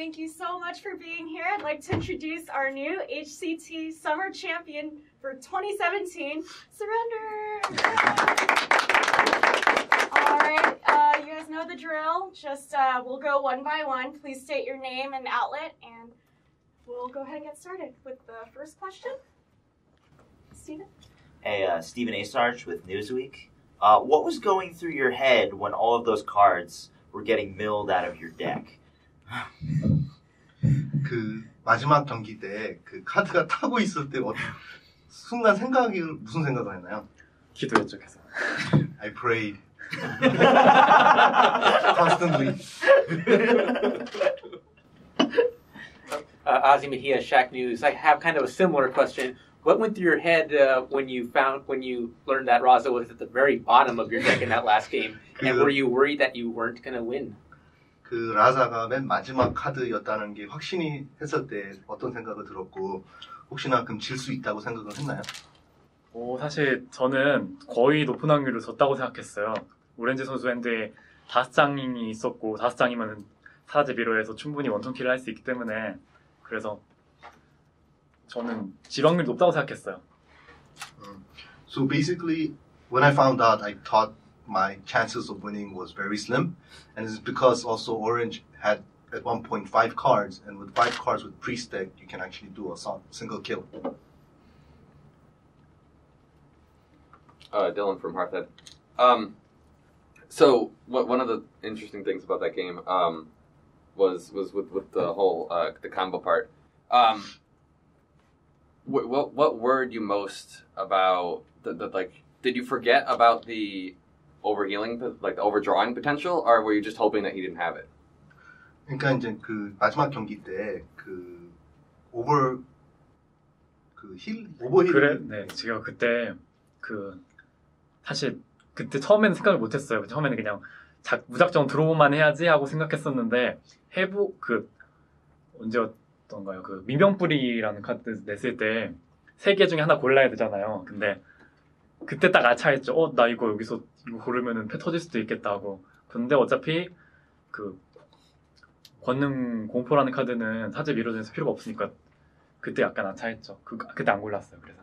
Thank you so much for being here. I'd like to introduce our new HCT Summer Champion for 2017, Surrender. All right, you guys know the drill. Just we'll go one by one. Please state your name and outlet, and we'll go ahead and get started with the first question. Steven? Hey, Stephen Asarge with Newsweek. What was going through your head when all of those cards were getting milled out of your deck? 그 마지막 경기 때 그 카드가 타고 있을 때 순간 생각이 무슨 생각을 했나요? 기도했죠, 계속. I prayed constantly. Ozzy Mejia, Shack News. I have kind of a similar question. What went through your head when you learned that Raza was at the very bottom of your deck in that last game? And were you worried that you weren't going to win? 그 라자가 맨 마지막 카드였다는 게 확신이 했을 때 어떤 생각을 들었고 혹시나 그럼 질 수 있다고 생각을 했나요? 사실 저는 거의 높은 확률로 졌다고 생각했어요. 오렌지 선수 핸드에 5장이 있었고 5장이면 사제 미러에서 충분히 원통킬을 할 수 있기 때문에 그래서 저는 질 확률이 높다고 생각했어요. So basically, when I found out, I thought my chances of winning was very slim, and it's because also Orange had at one point 5 cards, and with 5 cards with priest deck, you can actually do a single kill. Dylan from Hearthstone. So one of the interesting things about that game was with the whole the combo part. What worried you most about did you forget about the overhealing, like the overdrawing potential, or were you just hoping that he didn't have it? 그러니까 이제 그 마지막 경기 때 그 오버힐 그래, 네, 제가 그때 사실 그때 처음에는 생각을 못했어요. 처음에는 그냥 무작정 들어오만 해야지 하고 생각했었는데 언제였던가요? 그 민병뿌리라는 카드 냈을 때 3개 중에 하나 골라야 되잖아요. 근데 그때 딱 아차했죠. 나 이거 여기서 이거 고르면은 패 터질 수도 있겠다 하고. 근데 어차피 그 권능 공포라는 카드는 사제 미러전에서 필요가 없으니까 그때 약간 아차했죠. 그때 안 골랐어요. 그래서.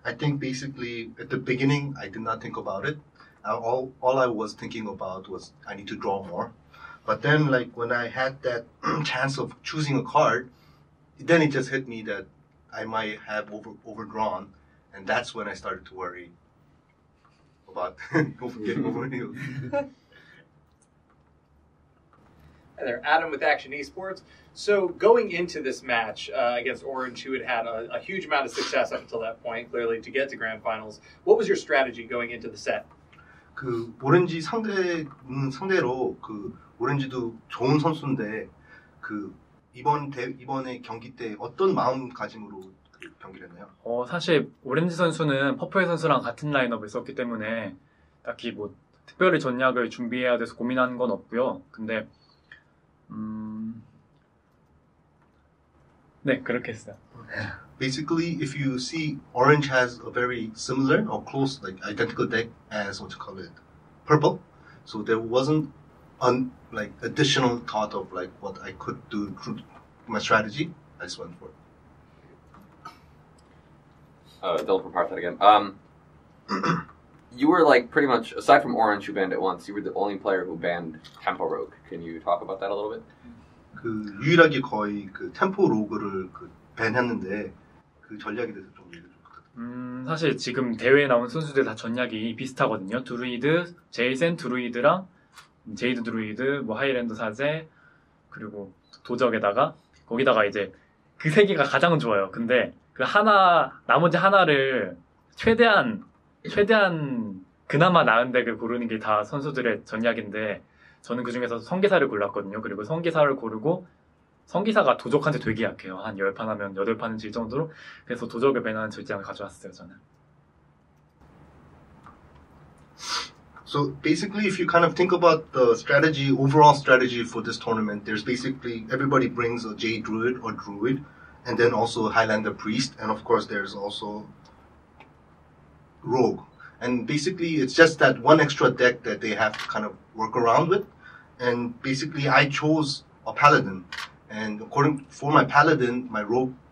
I think basically at the beginning I did not think about it. All I was thinking about was I need to draw more. But then like when I had that chance of choosing a card, then it just hit me that I might have overdrawn, and that's when I started to worry about getting overhealed. Hi there, Adam with Akshon Esports. So going into this match against Orange, who had a huge amount of success up until that point, clearly to get to grand finals, what was your strategy going into the set? 그 오렌지 상대로 그 오렌지도 좋은 선수인데 그 이번에 경기 때 어떤 마음가짐으로 경기를 했나요? 사실 오렌지 선수는 퍼플 선수랑 같은 라인업을 썼기 때문에 딱히 뭐 특별히 전략을 준비해야 돼서 고민하는 건 없고요. 근데 네, 그렇게 했어요. Basically, if you see, Orange has a very similar or close, like identical deck as purple. So there wasn't additional thought of like what I could do through my strategy. I just went for it. Dylan from Hearthstone again. You were like pretty much, aside from Orange who banned it once, you were the only player who banned Tempo Rogue. Can you talk about that a little bit? 그 유일하게 거의 그 템포 로그를 밴했는데 그 전략에 대해서 좀 얘기 좀 부탁드립니다. 사실 지금 대회에 나온 선수들 다 전략이 비슷하거든요. 드루이드, 제이센 드루이드랑 제이드 드루이드, 뭐 하이랜드 사제, 그리고 도적에다가 거기다가 이제 그 세 개가 가장 좋아요. 근데 그 나머지 하나를 최대한 그나마 나은 덱을 고르는 게 다 선수들의 전략인데 저는 그 중에서 성기사를 골랐거든요. 그리고 성기사를 고르고 성기사가 도적한테 되게 약해요. 한 10판 하면 8판은 질 정도로. 그래서 도적을 배나는 전략을 가져왔어요, 저는. So basically, if you kind of think about the strategy, overall strategy for this tournament, there's basically everybody brings a Jade Druid or Druid, and then also Highlander Priest, and of course there's also Rogue. And basically, it's just that one extra deck that they have to kind of work around with. And basically, I chose a Paladin. for my paladin,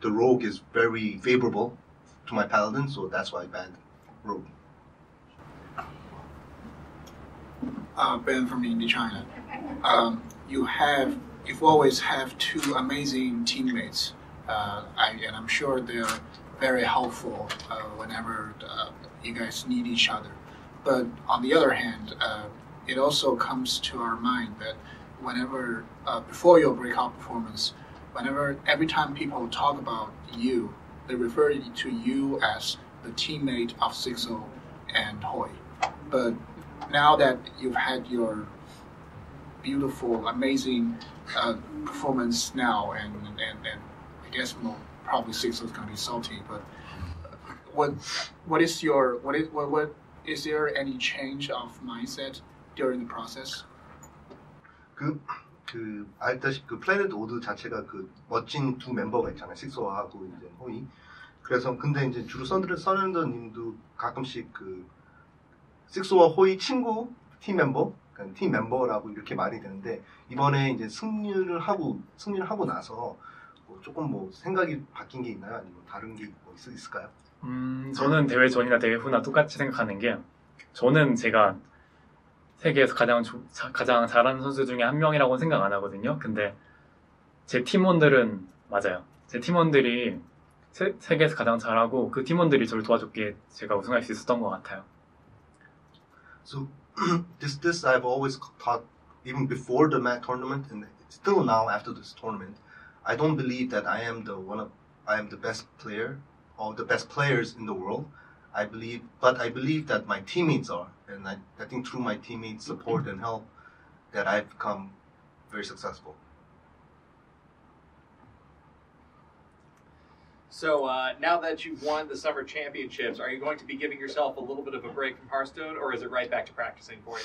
the rogue is very favorable to my paladin, so that's why I banned rogue. Ben from Indy, China. You've always have two amazing teammates, and I'm sure they're very helpful whenever you guys need each other. But on the other hand, it also comes to our mind that whenever, before your breakout performance, every time people talk about you, they refer to you as the teammate of Sixo and Hoi. But now that you've had your beautiful, amazing performance now, and I guess probably Sixo is going to be salty, but what is there any change of mindset during the process? 알다시피 그 플래닛 오드 자체가 그 멋진 두 멤버가 있잖아요. 식소하고 이제 호이. 그래서 근데 이제 주로 서렌더님도 가끔씩 그 식소와 호이 친구 팀 멤버, 그러니까 팀 멤버라고 이렇게 말이 되는데 이번에 이제 승리를 하고 나서 뭐 조금 뭐 생각이 바뀐 게 있나요? 아니면 다른 게 뭐 있을까요? 저는 대회 전이나 대회 후나 똑같이 생각하는 게 저는 제가 세계에서 가장 잘하는 선수 중에 한 명이라고 생각 안 하거든요. 근데 제 팀원들은 맞아요. 제 팀원들이 세계에서 가장 잘하고 그 팀원들이 저를 도와줬기에 제가 우승할 수 있었던 것 같아요. So this I've always thought even before the tournament and still now after this tournament, I don't believe that I am the best player or the best players in the world. I believe that my teammates are, and I think through my teammates' support and help, that I've become very successful. So now that you've won the Summer Championships, are you going to be giving yourself a little bit of a break from Hearthstone, or is it right back to practicing for you?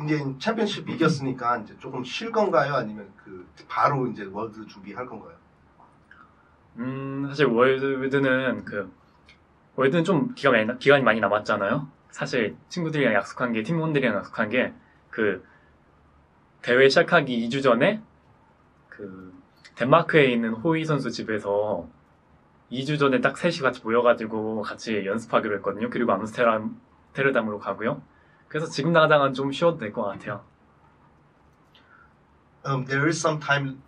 이제 챔피언십 이겼으니까 이제 조금 쉴 건가요? 아니면 그 바로 이제 월드 준비할 건가요? 사실 월드는 좀 기간이 많이 남았잖아요. 사실 친구들이랑 약속한 게, 팀원들이랑 약속한 게, 그, 대회 시작하기 2주 전에, 그, 덴마크에 있는 호이 선수 집에서 2주 전에 딱 셋이 같이 모여가지고 같이 연습하기로 했거든요. 그리고 암스테르담으로 가고요. 그래서 지금 당장은 좀 쉬어도 될 것 같아요. There is some time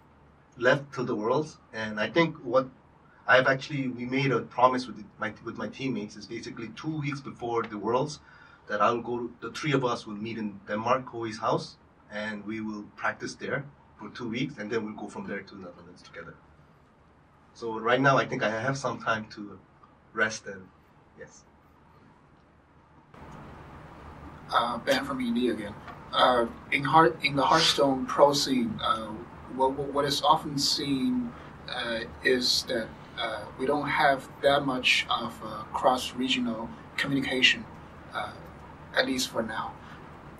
left till the Worlds, and I think we made a promise with my teammates is basically 2 weeks before the Worlds that the three of us will meet in Denmark, Hoi's house, and we will practice there for 2 weeks, and then we'll go from there to the Netherlands together. So right now, I think I have some time to rest and yes. Ben from India again. In the Hearthstone pro scene, what is often seen is that we don't have that much of cross-regional communication, at least for now.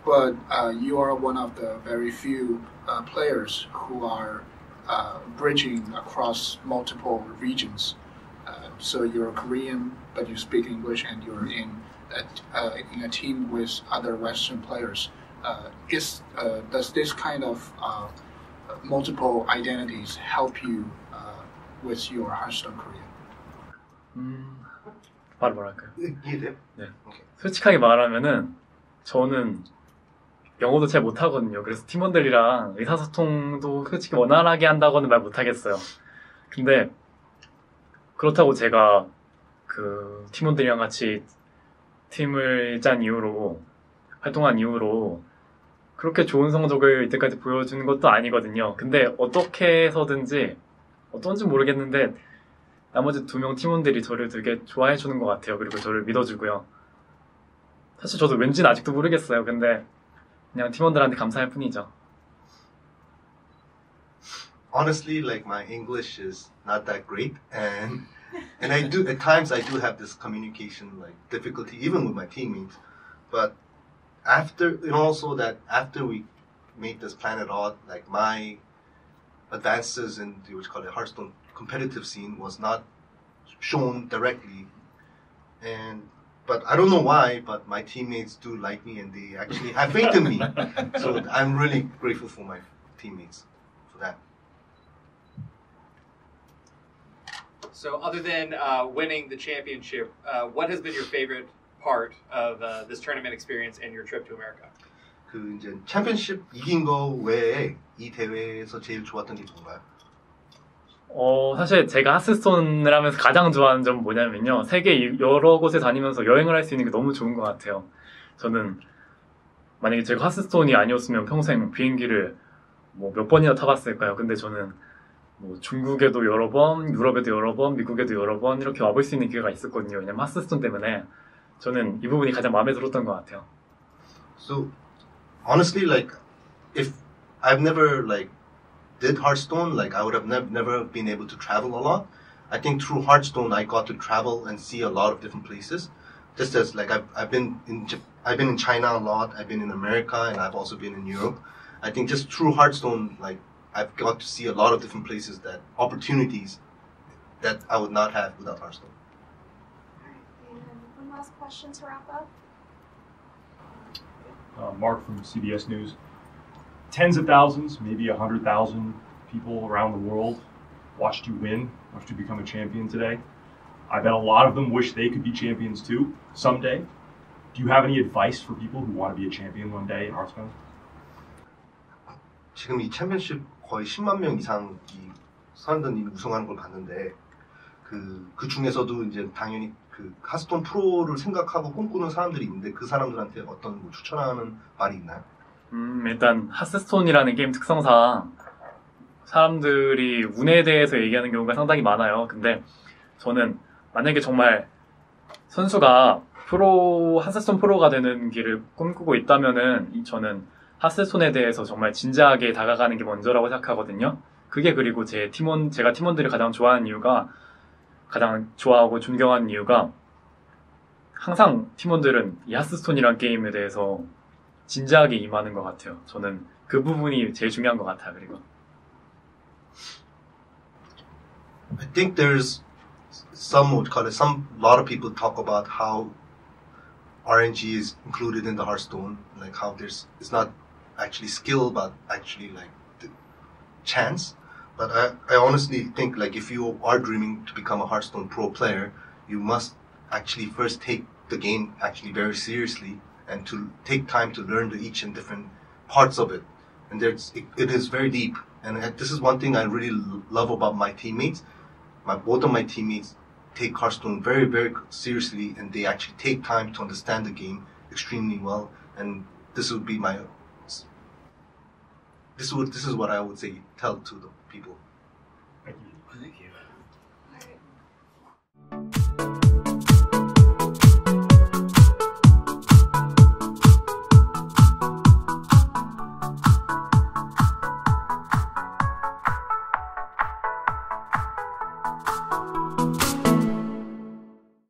But you are one of the very few players who are bridging across multiple regions. So you're Korean, but you speak English, and you're in a team with other Western players. Does this kind of multiple identities help you with your Hearthstone career? 바로 뭐랄까요? 이해돼요? 네. 솔직하게 말하면은 저는 영어도 잘 못하거든요. 그래서 팀원들이랑 의사소통도 솔직히 원활하게 한다고는 말 못하겠어요. 근데 그렇다고 제가 그 팀원들이랑 같이 팀을 짠 이후로 활동한 이후로 그렇게 좋은 성적을 이때까지 보여주는 것도 아니거든요. 근데 어떻게 해서든지 어떤지 모르겠는데 나머지 2명 팀원들이 저를 되게 좋아해 주는 것 같아요. 그리고 저를 믿어주고요. 사실 저도 왠지는 아직도 모르겠어요. 근데 그냥 팀원들한테 감사할 뿐이죠. Honestly, like my English is not that great, and I do at times I do have this communication like difficulty even with my teammates. But after we made this Planet Odd, like my advances in the Hearthstone competitive scene was not shown directly, but I don't know why, but my teammates do like me and they actually have faith in me. So I'm really grateful for my teammates for that. So other than winning the championship, what has been your favorite part of this tournament experience and your trip to America? 그 이제 챔피언십 이긴 거 외에 이 대회에서 제일 좋았던 게 뭔가요? 사실 제가 하스스톤을 하면서 가장 좋아하는 점은 뭐냐면요. 세계 여러 곳에 다니면서 여행을 할 수 있는 게 너무 좋은 것 같아요. 저는 만약에 제가 하스스톤이 아니었으면 평생 비행기를 뭐 몇 번이나 타봤을까요? 근데 저는 뭐 중국에도 여러 번, 유럽에도 여러 번, 미국에도 여러 번 이렇게 와볼 수 있는 기회가 있었거든요. 왜냐면 하스스톤 때문에 저는 이 부분이 가장 마음에 들었던 것 같아요. So honestly, like if I've never like did Hearthstone, like I would have never been able to travel a lot. I think through Hearthstone I got to travel and see a lot of different places. Just as like I've been in China a lot, I've been in America, and I've also been in Europe. I think just through Hearthstone, like I've got to see a lot of different places, that opportunities that I would not have without Hearthstone. All right, and one last question to wrap up. Mark from CBS News. Tens of thousands, maybe 100,000 people around the world watched you win, watched you become a champion today. I bet a lot of them wish they could be champions too, someday. Do you have any advice for people who want to be a champion one day in Hearthstone? 지금 이 챔피언십 거의 10만 명 이상이 사람들이 우승하는 걸 봤는데 그 중에서도 이제 당연히 그 하스톤 프로를 생각하고 꿈꾸는 사람들이 있는데 그 사람들한테 어떤 뭐 추천하는 말이 있나요? 일단 하스스톤이라는 게임 특성상 사람들이 운에 대해서 얘기하는 경우가 상당히 많아요. 근데 저는 만약에 정말 선수가 하스스톤 프로가 되는 길을 꿈꾸고 있다면은 저는 하스스톤에 대해서 정말 진지하게 다가가는 게 먼저라고 생각하거든요. 그게 그리고 제가 팀원들이 가장 좋아하는 이유가, 가장 좋아하고 존경하는 이유가 항상 팀원들은 이 하스스톤이란 게임에 대해서 진지하게 임하는 것 같아요. 저는 그 부분이 제일 중요한 것 같아요. 그리고 I think there's a lot of people talk about how RNG is included in the Hearthstone, like how it's not actually skill but actually like the chance. But I honestly think like if you are dreaming to become a Hearthstone pro player, you must actually first take the game actually very seriously and to take time to learn the each and different parts of it. And it is very deep. And this is one thing I really love about my teammates. Both of my teammates take Hearthstone very, very seriously, and they actually take time to understand the game extremely well. And this is what I would say tell to the people.